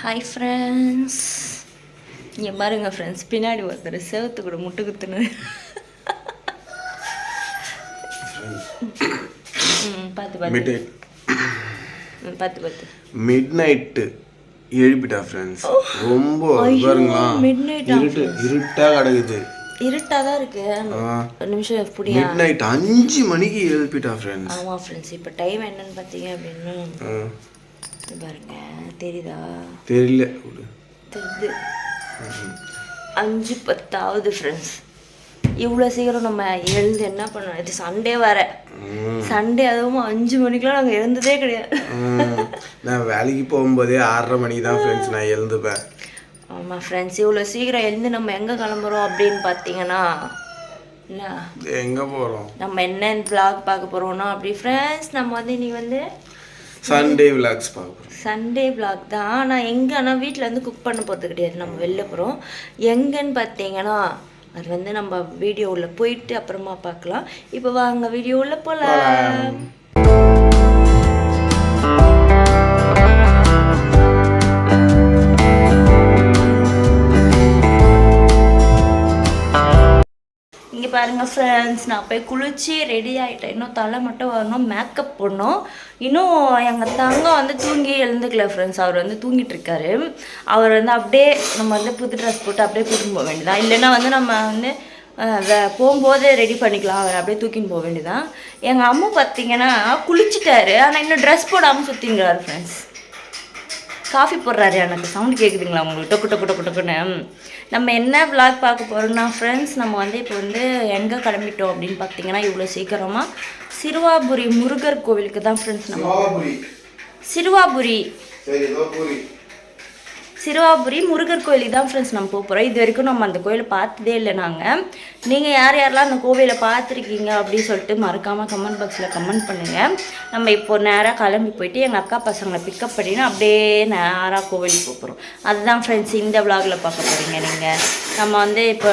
Hi friends, இங்கே பாருங்க friends, பின்னாடி ஒருத்தர் செவத்து கூட முட்டு குத்துனு. பார்த்து பார்த்து பார்த்து மிட் நைட்டு எழுப்பிட்டா ஃப்ரெண்ட்ஸ். ரொம்ப பாருங்களா, இருட்டா கிடக்குது. இருட்டா தான் இருக்கு. ஒரு நிமிஷம் புரியா, மிட் நைட் 5 மணிக்கு எழுப்பிட்டா ஃப்ரெண்ட்ஸ். ஆமா ஃப்ரெண்ட்ஸ், இப்போ டைம் என்னன்னு பார்த்தீங்க அப்படின்னா பாருங்க, தெரியுதா? தெரியல, தெரியுது. 5:10 ஃப்ரெண்ட்ஸ். இவ்வளோ சீக்கிரம் நம்ம எழுந்து என்ன பண்ணோம்? இது சண்டே வர சண்டே, அதுவும் 5 மணிக்கெலாம் நாங்கள் எழுந்ததே கிடையாது. நான் வேலைக்கு போகும்போதே 6:30 மணிக்கு தான் ஃப்ரெண்ட்ஸ் நான் எழுந்துப்பேன். ஆமாம் ஃப்ரெண்ட்ஸ், இவ்வளோ சீக்கிரம் எழுந்து நம்ம எங்கே கிளம்புறோம் அப்படின்னு பார்த்தீங்கன்னா, என்ன எங்கே போகிறோம், நம்ம என்ன விளாக் பார்க்க போகிறோம்னா அப்படி ஃப்ரெண்ட்ஸ், நம்ம வந்து இன்னைக்கு வந்து சண்டே விளாக்ஸ் பார்க்க போகிறோம். சண்டே விளாக் தான். ஆனால் எங்கன்னா வீட்டில் வந்து குக் பண்ண போகிறது கிடையாது, நம்ம வெளில போகிறோம். எங்கன்னு பார்த்தீங்கன்னா அது வந்து நம்ம வீடியோவில் போயிட்டு அப்புறமா பார்க்கலாம். இப்போ வாங்க வீடியோவில் போகலாம். இங்கே பாருங்கள் ஃப்ரெண்ட்ஸ், நான் போய் குளிச்சு ரெடி ஆகிட்டேன். இன்னும் தலை மட்டும் வரணும், மேக்கப் பண்ணணும். இன்னும் எங்கள் தங்கம் வந்து தூங்கி எழுந்துக்கல ஃப்ரெண்ட்ஸ். அவர் வந்து தூங்கிட்டு இருக்காரு. அவர் வந்து அப்படியே நம்ம வந்து புது ட்ரெஸ் போட்டு அப்படியே கூட்டின்னு போக வேண்டியதான். இல்லைன்னா வந்து நம்ம வந்து போகும்போது ரெடி பண்ணிக்கலாம். அவர் அப்படியே தூக்கின்னு போக வேண்டியதான். எங்கள் அம்மா பார்த்தீங்கன்னா குளிச்சுட்டாரு, ஆனால் இன்னும் ட்ரெஸ் போடாமல் சுற்றிங்கிறாரு ஃப்ரெண்ட்ஸ். காஃபி போடுறாரு. எனக்கு சவுண்ட் கேட்குதுங்களா உங்களுக்கு? டொக்கு டொக்கு டொக்கு டொக்குன்னு. நம்ம என்ன விளாக் பார்க்க போகிறோம்னா ஃப்ரெண்ட்ஸ், நம்ம வந்து இப்போ வந்து எங்கே கிளம்பிட்டோம் அப்படின்னு பார்த்தீங்கன்னா, இவ்வளோ சீக்கிரமாக சிறுவாபுரி முருகர் கோவிலுக்கு தான் ஃப்ரெண்ட்ஸ். நம்ம சிறுவாபுரி முருகர் கோயிலுக்கு தான் ஃப்ரெண்ட்ஸ் நம்ம போக போகிறோம். இது வரைக்கும் நம்ம அந்த கோயிலை பார்த்ததே இல்லை நாங்கள். நீங்கள் யார் யாரெல்லாம் அந்த கோவிலை பார்த்துருக்கீங்க அப்படின்னு சொல்லிட்டு மறக்காமல் கமெண்ட் பாக்ஸில் கமெண்ட் பண்ணுங்கள். நம்ம இப்போ நேராக கிளம்பி போயிட்டு எங்கள் அக்கா பசங்களை பிக்கப் பண்ணினா அப்படியே நேராக கோவிலுக்கு போக போகிறோம். அதுதான் ஃப்ரெண்ட்ஸ் இந்த விளாகில் பார்க்க போகிறீங்க நீங்கள். நம்ம வந்து இப்போ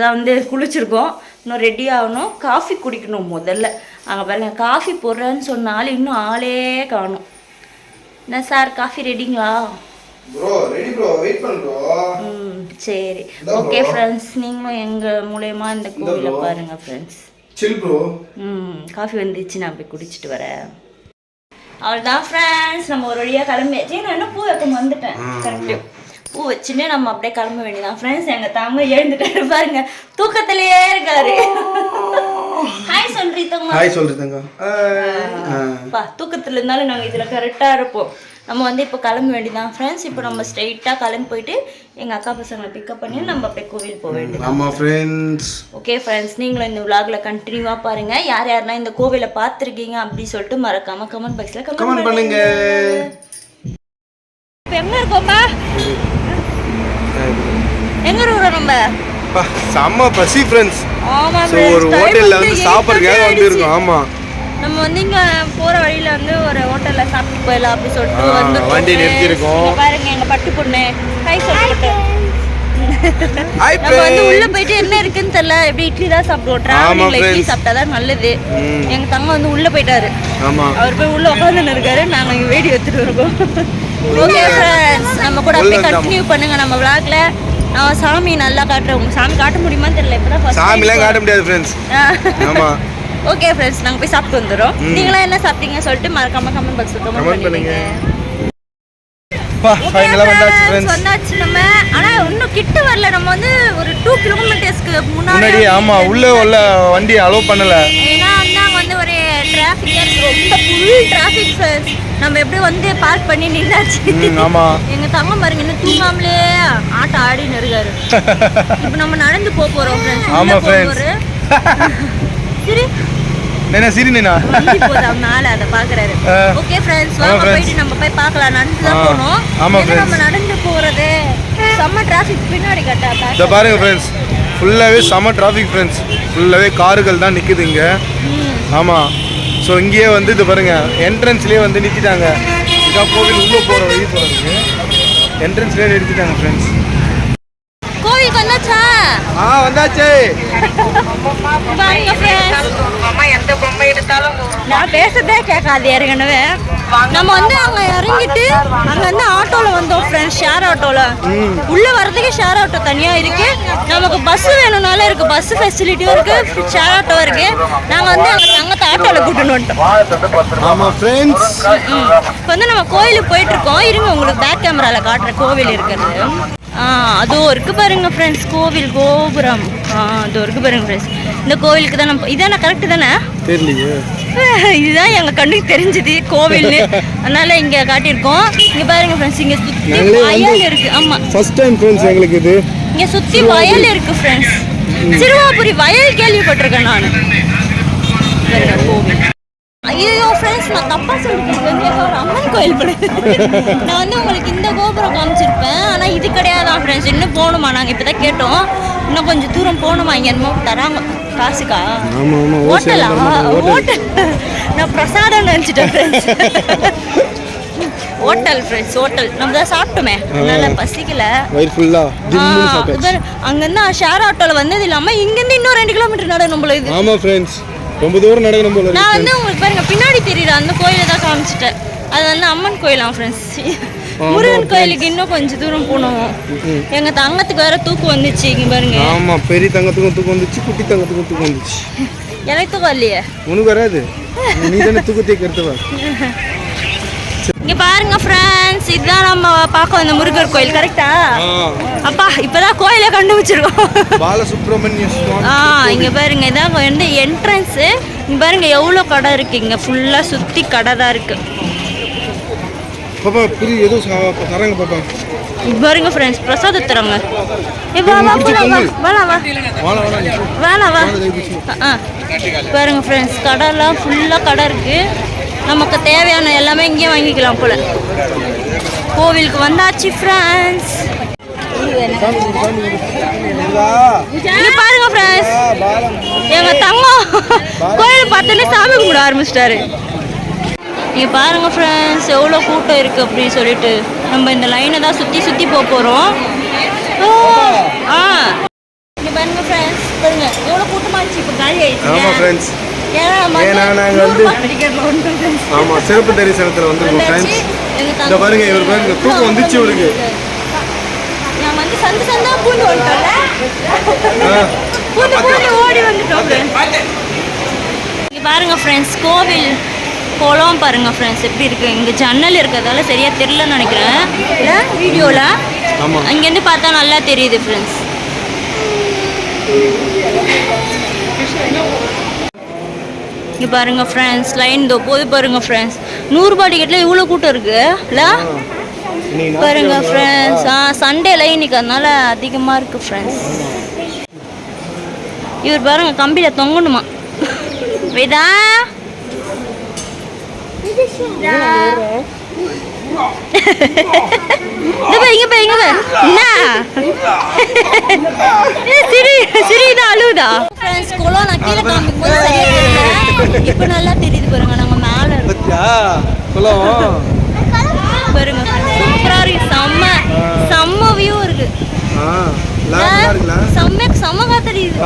தான் வந்து குளிச்சிருக்கோம். இன்னும் ரெடி ஆகணும், காஃபி குடிக்கணும் முதல்ல. அங்கே பாருங்கள், காஃபி போடுறேன்னு சொன்னாலும் இன்னும் ஆளே காணும். என்ன சார், காஃபி ரெடிங்களா? சரி, ஓகே ஃப்ரெண்ட்ஸ், நீங்களும் எங்கள் மூலயமா இந்த கோவிலை பாருங்கள் ஃப்ரெண்ட்ஸ். காஃபி வந்துச்சு, நான் போய் குடிச்சிட்டு வரேன். அவ்வளோதான் ஃப்ரெண்ட்ஸ், நம்ம ஒரு வழியாக கிளம்பியாச்சு. நான் என்ன பூ வைக்க வந்துட்டேன். கரெக்டு, பூ வச்சுன்னு நம்ம அப்படியே கிளம்ப வேண்டியதான் ஃப்ரெண்ட்ஸ். எங்கள் தங்க எழுந்துட்டாரு பாருங்க, தூக்கத்திலேயே இருக்காரு. ஹாய் சொல்றீ தங்க. ஹாய் சொல்றீ தங்க. தூக்கத்தில் இருந்தாலும் நாங்கள் இதில் கரெக்டாக இருப்போம். நம்ம வந்து இப்போ கிளம்ப வேண்டியதான் ஃப்ரெண்ட்ஸ். இப்போ நம்ம ஸ்ட்ரைட்டாக கிளம்பி போயிட்டு எங்கள் அக்கா பசங்களை பிக்கப் பண்ணி நம்ம அப்படியே கோவில் போக வேண்டியது. ஆமாம் ஃப்ரெண்ட்ஸ். ஓகே ஃப்ரெண்ட்ஸ், நீங்களும் இந்த விளாகில் கண்டினியூவாக பாருங்கள். யார் யாரெல்லாம் இந்த கோவிலை பார்த்துருக்கீங்க அப்படின்னு சொல்லிட்டு மறக்காமல் கமெண்ட் பாக்ஸில் கமெண்ட் பண்ணுங்க. இப்போ எங்கே இருக்கோம்பா? எங்கே இருக்கிறோம் நம்ம? செம்ம பசி ஃப்ரெண்ட்ஸ். ஆமாம், ஒரு ஹோட்டலில் வந்து சாப்பிட்றதுக்காக வந்துருக்கோம். ஆமாம், நம்ம வந்து இங்கே போகிற வழியில் வந்து ஒரு ஹோட்டலில் சாப்பிட்டு போயிடலாம் அப்படி சொல்லிட்டு வந்து வண்டி நிறுத்திருக்கோம். பாருங்க எங்கள் பட்டு பொண்ணு ஹாய் சொல்லிட்டு. நம்ம வந்து உள்ள போயிட்டு என்ன இருக்குன்னு தெரியல, எப்படி இட்லி தான் சாப்பிடுவோம். டிராவலிங்ல இட்லி சாப்பிட்டா தான் நல்லது. எங்க தங்க வந்து உள்ள போயிட்டாரு. அவர் போய் உள்ள உட்காந்துன்னு இருக்காரு, நாங்க இங்க வீடியோ எடுத்துட்டு இருக்கோம். ஓகே ஃப்ரெண்ட்ஸ், நம்ம கூட அப்படியே கண்டினியூ பண்ணுங்க நம்ம விளாக்ல. நான் சாமி நல்லா காட்டுறேன். சாமி காட்ட முடியுமான்னு தெரியல, இப்பதான் ஃபர்ஸ்ட் சாமிலாம் காட்ட முடியாது ஃப்ரெண்ட்ஸ். ஆமா, ஓகே ஃப்ரெண்ட்ஸ், நாங்கள் போய் சாப்பிட்டு வந்துடுறோம். நீங்களாம் என்ன சாப்பிட்டீங்க சொல்லிட்டு மறக்காம கமெண்ட் பாக்ஸில் கமெண்ட் பண்ணுங்க. வந்தாச்சு நம்ம. ஆனால் இன்னும் கிட்ட வரல. நம்ம வந்து ஒரு 2 கிலோமீட்டர்ஸ்க்கு முன்னாடி. ஆமா, உள்ள வண்டி அலோவ் பண்ணல. ஏன்னா அங்கே வந்து ஒரு டிராஃபிக், ரொம்ப ஃபுல் டிராஃபிக் ஃப்ரெண்ட்ஸ். நம்ம எப்படி வந்து பார்க் பண்ணி நின்னாச்சு. ஆமா, எங்க தங்க பாருங்க இன்னும் தூங்காமலே ஆட்டம் ஆடின்னு இருக்காரு. இப்போ நம்ம நடந்து போறோம் ஃப்ரெண்ட்ஸ். ஆமா ஃப்ரெண்ட்ஸ். சரி நேனா சரி நேனா வண்டி போதா மேல அத பாக்குறாரு. ஓகே फ्रेंड्स, வாங்க போய் நம்ம போய் பார்க்கலாம். நடந்து தான் போறோம். ஆமா फ्रेंड्स, நம்ம நடந்து போறது செம்ம டிராஃபிக் பின்னாடி கட்டா. இத பாருங்க फ्रेंड्स, ஃபுல்லாவே செம்ம டிராஃபிக் फ्रेंड्स. ஃபுல்லாவே கார்கள் தான் நிக்குது இங்க. ஆமா, சோ இங்கேயே வந்து இது பாருங்க, என்ட்ரன்ஸ்லயே வந்து நிறுத்திட்டாங்க. இதா கோவில் உள்ள போற வழி போறதுக்கு என்ட்ரன்ஸ்லயே நிறுத்திட்டாங்க फ्रेंड्स. கோவிலுக்கு வந்தாச்சா? வந்தாச்சு. பாருங்க फ्रेंड्स, அம்மா எந்த பொம்மை எடுத்தாலும் நான் பேசதே கேட்காது ஏற்கனவே. நம்ம வந்து அங்க இறங்கிட்டு அங்க வந்து ஆட்டோல வந்தோம் फ्रेंड्स. ஃப்ரெண்ட்ஸ் ஷேர் ஆட்டோல உள்ள வரதுக்கு ஷேர் ஆட்டோ தனியா இருக்கு. நமக்கு பஸ் வேணும்னாலும் இருக்கு, பஸ் ஃபெசிலிட்டியும் இருக்கு, ஷேர் ஆட்டோ இருக்கு. நாங்க வந்து அங்க ஆட்டோல கூட்டிட்டு வந்துட்டோம். ஆமா ஃப்ரெண்ட்ஸ், இப்போ வந்து நம்ம கோயிலுக்கு போயிட்டு இருக்கோம். இருங்க உங்களுக்கு பேக் கேமரால காட்டுற கோவில் இருக்கிறது. அதோ இருக்கு பாருங்க ஃப்ரெண்ட்ஸ், கோவில் கோபுரம். அதோ இருக்கு பாருங்க ஃப்ரெண்ட்ஸ். இந்த கோவிலுக்கு தான் நம்ம இதான கரெக்ட் தானே தெரியலையே, இதுதான் எங்க கண்ணுக்கு தெரிஞ்சது கோவில்னு, அதனால இங்க காட்டியிருக்கோம். இங்க பாருங்க ஃப்ரெண்ட்ஸ், இங்க சுத்தி வயல் இருக்கு. ஆமா ஃபர்ஸ்ட் டைம் ஃப்ரெண்ட்ஸ் எங்களுக்கு இது. இங்க சுத்தி வயல் இருக்கு ஃப்ரெண்ட்ஸ். சிறுவாபுரி வயல் கேள்விப்பட்டிருக்கேன் நான். கோவில். ஐயோ ஃப்ரெண்ட்ஸ், நான் தப்பா சொல்லிட்டேன். ஒரு அம்மன் கோயில் போல. நான் வந்து உங்களுக்கு இந்த கோபுரம் காமிச்சிருப்பேன், ஆனா இது கிடையாதான் ஃப்ரெண்ட்ஸ். இன்னும் போகணுமா? நாங்க இப்பதான் கேட்டோம், இன்னும் கொஞ்சம் தூரம் போகணுமா. இங்க என்னமோ தராங்க காசுக்கா? ஹோட்டலா? ஹோட்டல் நான் பிரசாதம் நினைச்சிட்டேன் ஃப்ரெண்ட்ஸ். Hotel friends, hotel. நம்ம தான் சாப்பிட்டோமே, அதனால பசிக்கல, வயிறு ஃபுல்லா. அங்கேருந்து ஷேர் ஆட்டோல வந்தது இல்லாம இங்கேருந்து இன்னும் 2 கிலோமீட்டர் நடக்கணும் போல இது. ஆமா ஃப்ரெண்ட்ஸ், ரொம்ப தூரம் நடக்கணும் போல. நான் வந்து உங்களுக்கு பாருங்க பின்னாடி தெரியுற அந்த கோயிலை தான் காமிச்சிட்டேன். அது வந்து அம்மன் கோயிலாம் ஃப்ரெண்ட்ஸ். முருகன் கோயிலுக்கு இன்னும் கொஞ்சம் தூரம் போகணும். எங்க தங்கத்துக்கு வேற தூக்கம் வந்துச்சு. இங்க பாருங்க. ஆமா, பெரிய தங்கத்துக்கும் தூக்கம் வந்துச்சு, குட்டி தங்கத்துக்கும் தூக்கம் வந்துச்சு. எனக்கு தூக்கம் இல்லையே. உனக்கு வராது, நீ தானே தூக்கத்தை கருத்துவா. இங்க பாருங்க ஃப்ரெண்ட்ஸ், இதுதான் நம்ம பார்க்க வந்த முருகர் கோயில். கரெக்டா? அப்பா இப்பதான் கோயிலை கண்டுபிடிச்சிருக்கோம். பாலசுப்ரமணிய சுவாமி. இங்க பாருங்க, இதான் வந்து என்ட்ரன்ஸ். இங்க பாருங்க எவ்வளவு கடை இருக்கு. இங்க ஃபுல்லா சுத்தி கடை தான் இருக்கு. பாப்பா பிரி ஏதோ தரங்க பாப்பா. இங்க பாருங்க ஃப்ரெண்ட்ஸ், பிரசாதம் தராங்க. வா வா பாருங்க ஃப்ரெண்ட்ஸ், கடைலாம் ஃபுல்லா கடை இருக்கு. நமக்கு தேவையான எல்லாமே இங்கேயே வாங்கிக்கலாம் போல. கோவிலுக்கு வந்தாச்சு ஃப்ரெண்ட்ஸ். பாருங்க ஃப்ரெண்ட்ஸ், எங்க தங்கம் கோயில் பார்த்தோன்னே சாமி கும்பிட ஆரம்பிச்சிட்டாரு. இங்க பாருங்க ஃப்ரெண்ட்ஸ், எவ்வளோ கூட்டம் இருக்கு அப்படின்னு சொல்லிட்டு நம்ம இந்த லைனை தான் சுற்றி சுற்றி போக போகிறோம். இங்க பாருங்க ஃப்ரெண்ட்ஸ், பாருங்க எவ்வளோ கூட்டமாச்சு. இப்போ காலி ஆயிடுச்சு. ஆமாம் ஃப்ரெண்ட்ஸ், ஏன்னா நாங்கள் வந்து ஆமாம் சிறப்பு தரிசனத்தில் வந்துருக்கோம் ஃப்ரெண்ட்ஸ். இந்த பாருங்க, இவர் பாருங்க தூக்கம் வந்துச்சு இவருக்கு. நான் வந்து சந்து சந்தா பூண்டு வந்துட்டோம்ல, பூண்டு ஓடி வந்துட்டோம். இங்கே பாருங்க ஃப்ரெண்ட்ஸ், கோவில் குளம் பாருங்க ஃப்ரெண்ட்ஸ் எப்படி இருக்கு. இங்கே ஜன்னல் இருக்கிறதால சரியா தெரியலன்னு நினைக்கிறேன், இல்லை வீடியோவில். அங்கேருந்து பார்த்தா நல்லா தெரியுது ஃப்ரெண்ட்ஸ். இங்கே பாருங்க ஃப்ரெண்ட்ஸ், லைன் தோ போது பாருங்க ஃப்ரெண்ட்ஸ். 100 ரூபாய் டிக்கெட்டில் இவ்வளோ கூட்டம் இருக்கு இல்லை பாருங்க ஃப்ரெண்ட்ஸ். சண்டேல இன்னைக்கு அதனால அதிகமாக இருக்கு ஃப்ரெண்ட்ஸ். இவர் பாருங்க கம்பியில் தொங்கணுமா. வேதா அழுதா ஃப்ரெண்ட்ஸ். குளம் நான் கீழே காமிக்கும்போது சரியா தெரியல, இப்போ நல்லா தெரியுது பாருங்க. நாங்க மேலே குளம் பாருங்க, சூப்பரா இருக்கு. செம்ம வியூ இருக்கு. செம்ம காத்தடிக்குது.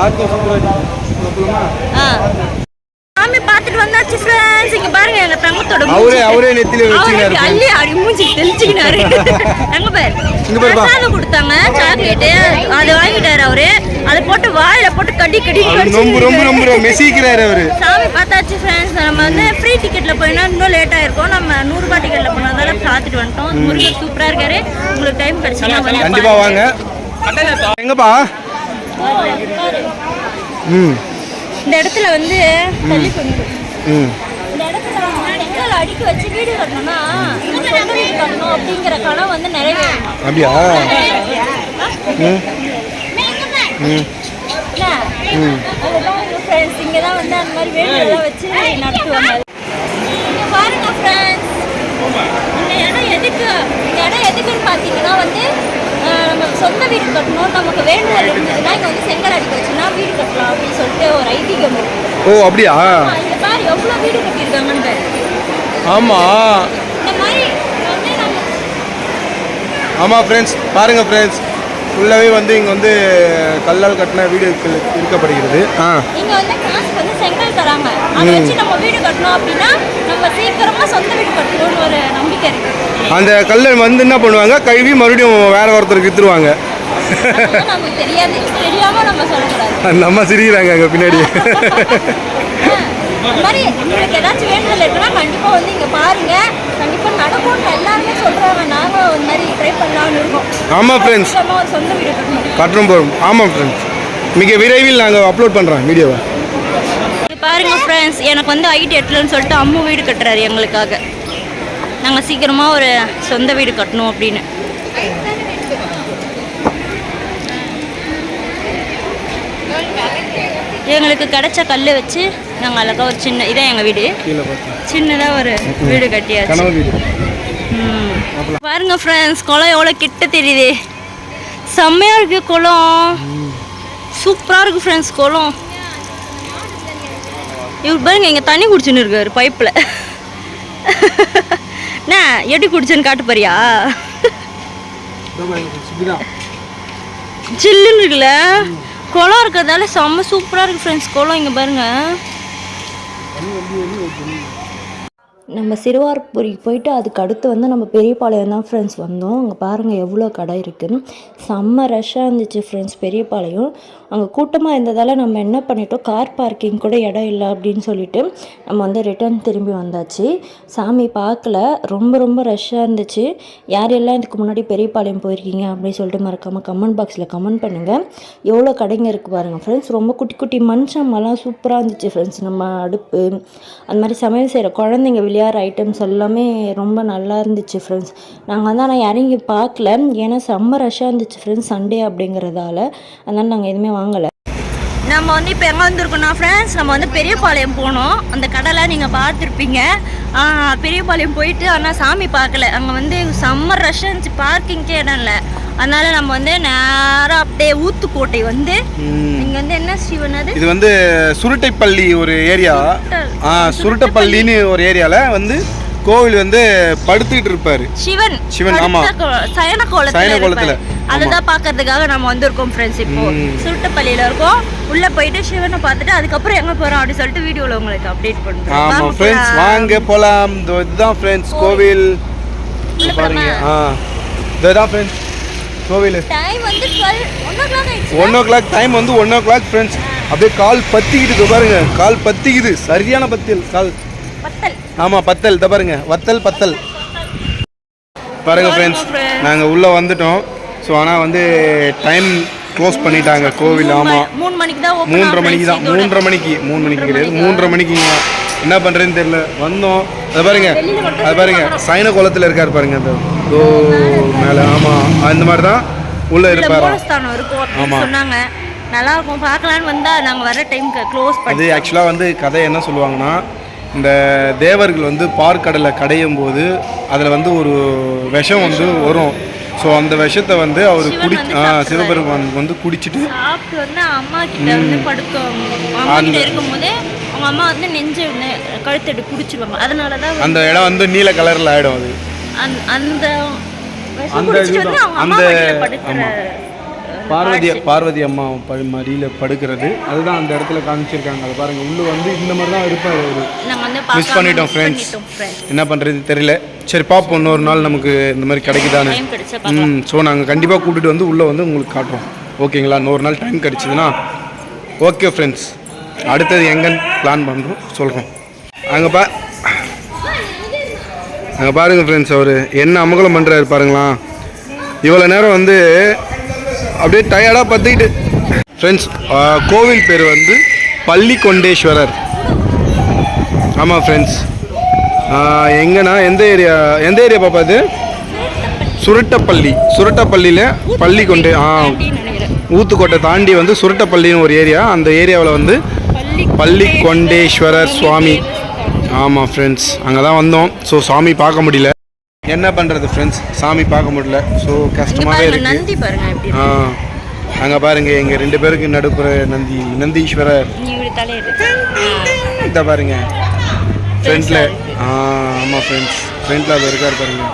சாமி பார்த்துட்டு வந்தாச்சு ஃப்ரெண்ட்ஸ். இங்க பாருங்க எங்க தங்கத்தோட அவரே நெத்தில வச்சினாரு, அள்ளி அடி மூஞ்சி தெளிச்சினாரு. அங்க பாரு, பிரசாதம் கொடுத்தாங்க சாக்லேட், அது வாங்கிட்டாரு அவரு. அதை போட்டு வாயில போட்டு கடி கடி ரொம்ப மெசிக்கிறாரு அவரு. சாமி பார்த்தாச்சு ஃப்ரெண்ட்ஸ். நம்ம வந்து ஃப்ரீ டிக்கெட்ல போயினா இன்னும் லேட் ஆயிருக்கும். நம்ம 100 ரூபாய் டிக்கெட்ல போனதால பார்த்துட்டு வந்துட்டோம். முருகர் சூப்பரா இருக்காரு. உங்களுக்கு டைம் கிடைச்சுன்னா கண்டிப்பா வாங்க. எங்கப்பா இந்த இடத்துல வந்து தள்ளி பண்ணுது. இந்த இடத்துல செங்கல் அடிக்க வச்சு வீடு கட்டணும்னா சொந்த வீடு கட்டணும் அப்படிங்கிற கனவு வந்து நிறைவேறும். அப்படியா? ஃப்ரெண்ட்ஸ் இங்கே தான் வந்து அந்த மாதிரி வேலையெல்லாம் வச்சு நடத்துவாங்க. இங்கே பாருங்க ஃப்ரெண்ட்ஸ், இந்த இடம் எதுக்குன்னு பார்த்தீங்கன்னா வந்து நம்ம சொந்த வீடு கட்டணும், நமக்கு வேண்டுதல் இருந்ததுன்னா இங்கே வந்து செங்கல் அடிக்க வச்சுன்னா வீடு கட்டலாம் அப்படின்னு சொல்லிட்டு ஒரு ஐதீகம் இருக்கு. ஓ அப்படியா? இந்த மாதிரி எவ்வளோ வீடு கட்டியிருக்காங்கன்னு. ஆமாம், இந்த மாதிரி வந்து நம்ம ஆமாம் ஃப்ரெண்ட்ஸ் பாருங்க ஃப்ரெண்ட்ஸ், ஃபுல்லாகவே வந்து இங்கே வந்து கல்லால் கட்டின வீடு இருக்கப்படுகிறது. இங்க வந்து காசுக்கு வந்து செங்கல் தராங்க. அதை வச்சு நம்ம வீடு கட்டணும் அப்படின்னா நம்ம சீக்கிரமா சொந்த வீடு கட்டணும்னு ஒரு நம்பிக்கை இருக்கு. அந்த கல்லை வந்து என்ன பண்ணுவாங்க, கழுவி மறுபடியும் வேற ஒருத்தருக்கு வித்துருவாங்க. நமக்கு தெரியாது, தெரியாம நம்ம சொல்லக்கூடாது. அந்த அம்மா சிரிக்கிறாங்க அங்கே பின்னாடி. இந்த மாதிரி உங்களுக்கு ஏதாச்சும் வேண்டுதல் இருக்குன்னா கண்டிப்பாக வந்து இங்கே பாருங்க, கண்டிப்பாக நடக்கும்னு எல்லாருமே சொல்கிறாங்க. நாங்கள் ஒரு மாதிரி ட்ரை பண்ணலாம்னு இருக்கோம். ஆமாம் ஃப்ரெண்ட்ஸ், ஒரு சொந்த வீடு கட்டணும் போகிறோம். ஆமாம் ஃப்ரெண்ட்ஸ், மிக விரைவில் நாங்கள் அப்லோட் பண்ணுறோம் வீடியோவை. பாருங்க ஃப்ரெண்ட்ஸ், எனக்கு வந்து ஐடி எட்டலன்னு சொல்லிட்டு அம்மு வீடு கட்டுறாரு எங்களுக்காக. நாங்கள் சீக்கிரமாக ஒரு சொந்த வீடு கட்டணும் அப்படின்னு. எங்களுக்கு கிடைச்ச கல் வச்சு நாங்கள் அழகாக ஒரு சின்ன இதான் எங்கள் வீடு, சின்னதாக ஒரு வீடு கட்டியாச்சு. பாருங்க ஃப்ரெண்ட்ஸ், குளம் எவ்வளோ கிட்ட தெரியுது, செம்மையாக இருக்கு குளம், சூப்பராக இருக்கு ஃப்ரெண்ட்ஸ் குளம். இவர் பாருங்க இங்கே தண்ணி குடிச்சுன்னு இருக்காரு பைப்பில். என்ன எப்படி குடிச்சேன்னு காட்டு பாரியா? சில்லுன்னு இருக்குல்ல, குளம் இருக்கிறதால செம்ம சூப்பராக இருக்குது ஃப்ரெண்ட்ஸ் குளம். இங்கே பாருங்கள், நம்ம சிறுவார்புரிக்கு போயிட்டு அதுக்கு அடுத்து வந்து நம்ம பெரியபாளையம் தான் ஃப்ரெண்ட்ஸ் வந்தோம். அங்கே பாருங்கள் எவ்வளோ கடை இருக்குதுன்னு, செம்ம ரஷ்ஷாக இருந்துச்சு ஃப்ரெண்ட்ஸ் பெரியபாளையம். அங்கே கூட்டமாக இருந்ததால் நம்ம என்ன பண்ணிட்டோம், கார் பார்க்கிங் கூட இடம் இல்லை அப்படின்னு சொல்லிட்டு நம்ம வந்து ரிட்டர்ன் திரும்பி வந்தாச்சு. சாமி பார்க்கல, ரொம்ப ரஷ்ஷாக இருந்துச்சு. யாரெல்லாம் இதுக்கு முன்னாடி பெரியபாளையம் போயிருக்கீங்க அப்படின்னு சொல்லிட்டு மறக்காமல் கமெண்ட் பாக்ஸில் கமெண்ட் பண்ணுங்கள். எவ்வளோ கடைங்க இருக்குது பாருங்கள் ஃப்ரெண்ட்ஸ். ரொம்ப குட்டி குட்டி மண்சம்மெல்லாம் சூப்பராக இருந்துச்சு ஃப்ரெண்ட்ஸ். நம்ம அடுப்பு அந்த மாதிரி சமையல் செய்கிற குழந்தைங்க விளையாடுற ஐட்டம்ஸ் எல்லாமே ரொம்ப நல்லா இருந்துச்சு ஃப்ரெண்ட்ஸ். நாங்கள் வந்து ஆனால் இறங்கி பார்க்கல, ஏன்னா செம்ம ரஷ்ஷாக இருந்துச்சு ஃப்ரெண்ட்ஸ், சண்டே அப்படிங்கிறதால. அதனால் நாங்கள் எதுவுமே வாங்கலை. நம்ம வந்து இப்போ எங்கே வந்துருக்கோம்னா ஃப்ரெண்ட்ஸ், நம்ம வந்து பெரியபாளையம் போனோம். அந்த கடைலாம் நீங்கள் பார்த்துருப்பீங்க. பெரியபாளையம் போயிட்டு ஆனால் சாமி பார்க்கல, அங்கே வந்து செம்ம ரஷ்ஷாக இருந்துச்சு, பார்க்கிங்கே இடம் இல்லை. அதனால நம்ம வந்து நேராக அப்படியே ஊத்துக்கோட்டை வந்து இங்கே வந்து என்ன சிவன் அது, இது வந்து சுருட்டைப்பள்ளி ஒரு ஏரியா. சுருட்டைப்பள்ளின்னு ஒரு ஏரியாவில் வந்து கோவில் வந்து படுத்துக்கிட்டு இருப்பாரு சிவன். ஆமா, சயன கோலத்துல. அதுதான் பாக்குறதுக்காக நம்ம வந்திருக்கோம் ஃப்ரெண்ட்ஸ். இப்போ சுருட்டப்பள்ளியில இருக்கோம். உள்ள போயிட்டு சிவனை பார்த்துட்டு அதுக்கப்புறம் எங்க போறோம் அப்படின்னு சொல்லிட்டு வீடியோல உங்களுக்கு அப்டேட் பண்றோம். ஆமா ஃப்ரெண்ட்ஸ், வாங்க போலாம். இதுதான் ஃப்ரெண்ட்ஸ் கோவில் பாருங்க. இதுதான் ஃப்ரெண்ட்ஸ் கோவில். டைம் வந்து 1 o'clock. டைம் வந்து 1 o'clock ஃப்ரெண்ட்ஸ். அப்படியே கால் பத்திக்கிட்டு பாருங்க, கால் பத்திக்குது, சரியான பத்தல் கால். ஆமா பத்தல் தான் பாருங்க, வத்தல் பத்தல் பாருங்க ஃப்ரெண்ட்ஸ். நாங்கள் உள்ளே வந்துட்டோம். ஸோ ஆனால் வந்து டைம் க்ளோஸ் பண்ணிட்டாங்க கோவில். ஆமாம் 3 மணிக்கு தான், 3:30 மணிக்கு தான், 3:30 மணிக்கு, 3 மணிக்கு கிடையாது, 3:30 மணிக்குங்க. என்ன பண்ணுறதுன்னு தெரியல, வந்தோம். அது பாருங்க சைன கோலத்தில் இருக்கார் பாருங்க, அந்த மேலே. ஆமாம், அந்த மாதிரி தான் உள்ளே இருப்பார். ஆமாம், சொன்னாங்க நல்லா இருக்கும் பார்க்கலான்னு வந்தால் நாங்கள் வர டைமுக்கு க்ளோஸ் பண்ணி. அது ஆக்சுவலாக வந்து கதை என்ன சொல்லுவாங்கன்னா, இந்த தேவர்கள் வந்து பார்க்கடலை கடையும் போது அதில் வந்து ஒரு விஷம் வந்து வரும். ஸோ அந்த விஷத்தை வந்து அவர் சிவபெருமான் வந்து குடிச்சிட்டு வந்து அம்மா கிட்ட வந்து படுக்க இருக்கும்போது அவங்க அம்மா வந்து நெஞ்சு கழுத்தடி குடிச்சிருவாங்க. அதனால தான் அந்த இடம் வந்து நீல கலரில் ஆகிடும். அது அந்த பார்வதி அம்மா மடியில் படுக்கிறது, அதுதான் அந்த இடத்துல காமிச்சிருக்காங்க. அதை பாருங்க, உள்ளே வந்து இந்த மாதிரி தான் இருப்பார் அவர். மிஸ் பண்ணிட்டோம் ஃப்ரெண்ட்ஸ், என்ன பண்ணுறது தெரியல. சரி பார்ப்போம், இன்னொரு நாள் நமக்கு இந்த மாதிரி கிடைக்குதானே. ஸோ நாங்கள் கண்டிப்பாக கூட்டிகிட்டு வந்து உள்ளே வந்து உங்களுக்கு காட்டுறோம், ஓகேங்களா? இன்னொரு நாள் டைம் கிடைச்சிதுன்னா ஓகே ஃப்ரெண்ட்ஸ். அடுத்தது எங்கன்னு பிளான் பண்ணுறோம், சொல்கிறோம். அங்கே பாருங்க ஃப்ரெண்ட்ஸ், அவர் என்ன அமகலம் பண்ணுறாரு பாருங்களா. இவ்வளோ நேரம் வந்து அப்படியே டயர்டாக பார்த்துக்கிட்டு ஃப்ரெண்ட்ஸ். கோவில் பேர் வந்து பள்ளிக்கொண்டேஸ்வரர். ஆமாம் ஃப்ரெண்ட்ஸ், எங்கன்னா எந்த ஏரியா பாப்பா? இது சுருட்டப்பள்ளியில் பள்ளிக்கொண்டே ஊத்துக்கோட்டை தாண்டி வந்து சுருட்டப்பள்ளின்னு ஒரு ஏரியா. அந்த ஏரியாவில் வந்து பள்ளிக்கொண்டேஸ்வரர் சுவாமி. ஆமாம் ஃப்ரெண்ட்ஸ், அங்கே தான் வந்தோம். ஸோ சாமி பார்க்க முடியல, என்ன பண்ணுறது ஃப்ரெண்ட்ஸ், சாமி பார்க்க முடியல. ஸோ கஷ்டமாகவே இருக்குது. அங்கே பாருங்க, எங்கள் 2 பேருக்கு நடுப்புற நந்தீஸ்வரர் இதை பாருங்க ஃப்ரெண்ட்ல. ஆமாம் ஃப்ரெண்ட்ஸ், ஃப்ரெண்ட்ல அது இருக்கார் பாருங்க.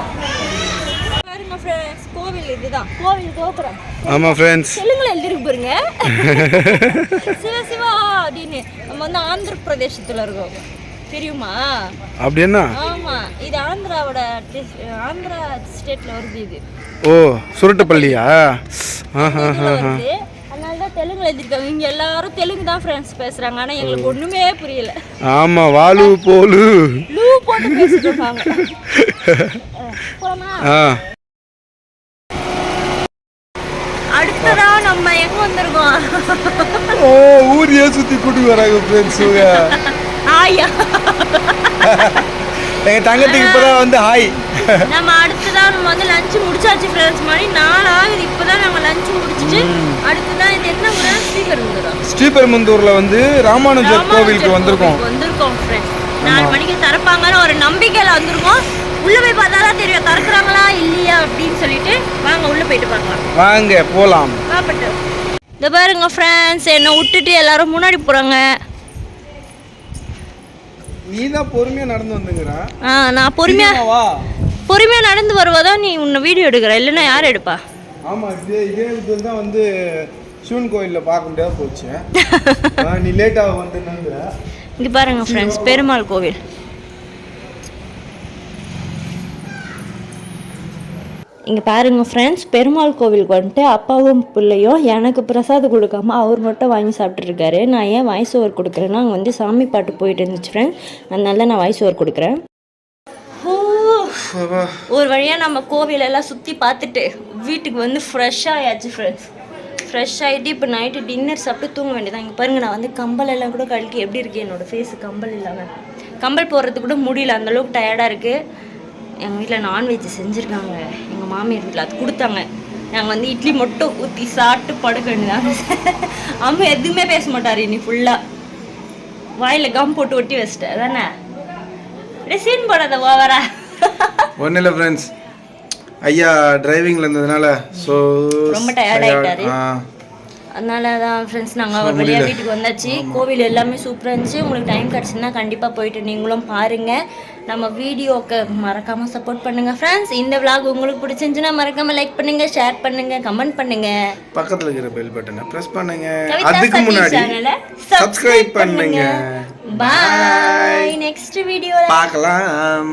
ஃப்ரெண்ட்ஸ் கோவில் இதுதான் கோவில் கோபுரம். ஆமாம் ஃப்ரெண்ட்ஸ். தெலுங்குல எழுதிருக்கு பாருங்க. சிவா சிவா அப்படின்னு. நம்ம வந்து ஆந்திர பிரதேசத்துல இருக்கோம் தெரியுமா? அப்படி என்ன? ஆமா இது ஆந்திராவோட ஆந்திரா ஸ்டேட்ல வருது இது. ஓ சுருட்டுப்பள்ளியா? அதனால தான் தெலுங்குல எழுதிருக்காங்க. இங்க எல்லாரும் தெலுங்கு தான் ஃப்ரெண்ட்ஸ் பேசுறாங்க. ஆனா எங்களுக்கு ஒண்ணுமே புரியல. ஆமா வாலு போலு லூ போட்டு பேசிட்டு இருக்காங்க. போலாமா? அடுத்ததா நம்ம எங்க வந்திருக்கோம்? ஓ ஊரையே சுத்தி கூட்டி வராங்க ஃப்ரெண்ட்ஸ். ஆயா எங்க தங்கத்துக்கு இப்பதான் வந்து ஹாய். நம்ம அடுத்ததான் நம்ம வந்து லஞ்ச் முடிச்சாச்சு ஃப்ரெண்ட்ஸ். மணி 4 ஆகுது. இப்பதான் நம்ம லஞ்ச் முடிச்சிட்டு அடுத்ததான் இது என்ன ஊரா? ஸ்ரீபெரும்புதூர்ல வந்து ராமானுஜர் கோவிலுக்கு வந்திருக்கோம் ஃப்ரெண்ட்ஸ். 4 மணிக்கு திறப்பாங்கன்னு ஒரு நம்பிக்கையில வந்திருக்கோம். உள்ள போய் பார்த்தாதான் தெரியும் திறக்கிறாங்களா இல்லையா அப்படின்னு சொல்லிட்டு. வாங்க உள்ள போயிட்டு பார்க்கலாம். வாங்க போலாம். இந்த பாருங்க ஃப்ரெண்ட்ஸ் என்னை விட்டுட்டு எல்லாரும் முன்னாடி போறாங்க. நீ தான் பொறுமையா நடந்து வந்துங்கறா. நான் பொறுமையா நடந்து வருவதான் நீ உன்னை வீடியோ எடுக்கிற. இல்லைன்னா யார் எடுப்பா? ஆமா இதே தான் வந்து சிவன் கோயில்ல பார்க்க முடியாத போச்சு. நீ லேட்டா வந்து இங்க பாருங்க ஃப்ரெண்ட்ஸ் பெருமாள் கோவில். இங்கே பாருங்கள் ஃப்ரெண்ட்ஸ் பெருமாள் கோவிலுக்கு வந்துட்டு அப்பாவும் பிள்ளையும் எனக்கு பிரசாதம் கொடுக்காம அவர் மட்டும் வாங்கி சாப்பிட்ருக்காரு. நான் ஏன் வாய்ஸ் ஓவர் கொடுக்குறேன்னா அங்கே வந்து சாமி பாட்டு போயிட்டு இருந்துச்சு ஃப்ரெண்ட்ஸ். அதனால நான் வாய்ஸ் ஓவர் கொடுக்குறேன். ஒரு வழியாக நம்ம கோவிலெல்லாம் சுற்றி பார்த்துட்டு வீட்டுக்கு வந்து ஃப்ரெஷ்ஷாக ஆயாச்சு ஃப்ரெண்ட்ஸ். ஃப்ரெஷ் ஆகிட்டு இப்போ நைட்டு டின்னர் சாப்பிட்டு தூங்க வேண்டியதான். இங்கே பாருங்கள் நான் வந்து கம்பல் எல்லாம் கூட கழட்டி எப்படி இருக்குது என்னோடய ஃபேஸு கம்பல் இல்லாமல். கம்பல் போடுறதுக்கு கூட முடியல அந்தளவுக்கு டயர்டாக இருக்குது. எங்கள் வீட்டில் நான்வெஜ் செஞ்சுருக்காங்க. எங்கள் மாமியார் வீட்டில் அது கொடுத்தாங்க. நாங்கள் வந்து இட்லி மட்டும் ஊற்றி சாப்பிட்டு படுக்க வேண்டியதான். அம்மா எதுவுமே பேச மாட்டார் இனி ஃபுல்லாக. வாயில் கம் போட்டு ஒட்டி வச்சிட்டேன் தானே. அப்படியே சீன் போடாத ஓவரா. ஒன்றும் இல்லை ஃப்ரெண்ட்ஸ். ஐயா டிரைவிங்கில் இருந்ததுனால ஸோ ரொம்ப டயர்ட் ஆகிட்டாரு. அதனால தான் ஃப்ரெண்ட்ஸ் நாங்கள் ஒரு வழியாக வீட்டுக்கு வந்தாச்சு. கோவில் எல்லாமே சூப்பராக இருந்துச்சு. உங்களுக்கு டைம் கிடச்சுன்னா கண்டிப்பாக போயிட்டு நீங்களும் பாருங்கள். நம்ம வீடியோக்கு மறக்காமல் சப்போர்ட் பண்ணுங்கள் ஃப்ரெண்ட்ஸ். இந்த விளாக் உங்களுக்கு பிடிச்சிருந்துச்சுன்னா மறக்காமல் லைக் பண்ணுங்கள், ஷேர் பண்ணுங்கள், கமெண்ட் பண்ணுங்கள். பக்கத்தில் இருக்கிற பெல் பட்டனை ப்ரெஸ் பண்ணுங்கள். அதுக்கு முன்னாடி சப்ஸ்கிரைப் பண்ணுங்கள். பாய். நெக்ஸ்ட் வீடியோவில் பார்க்கலாம்.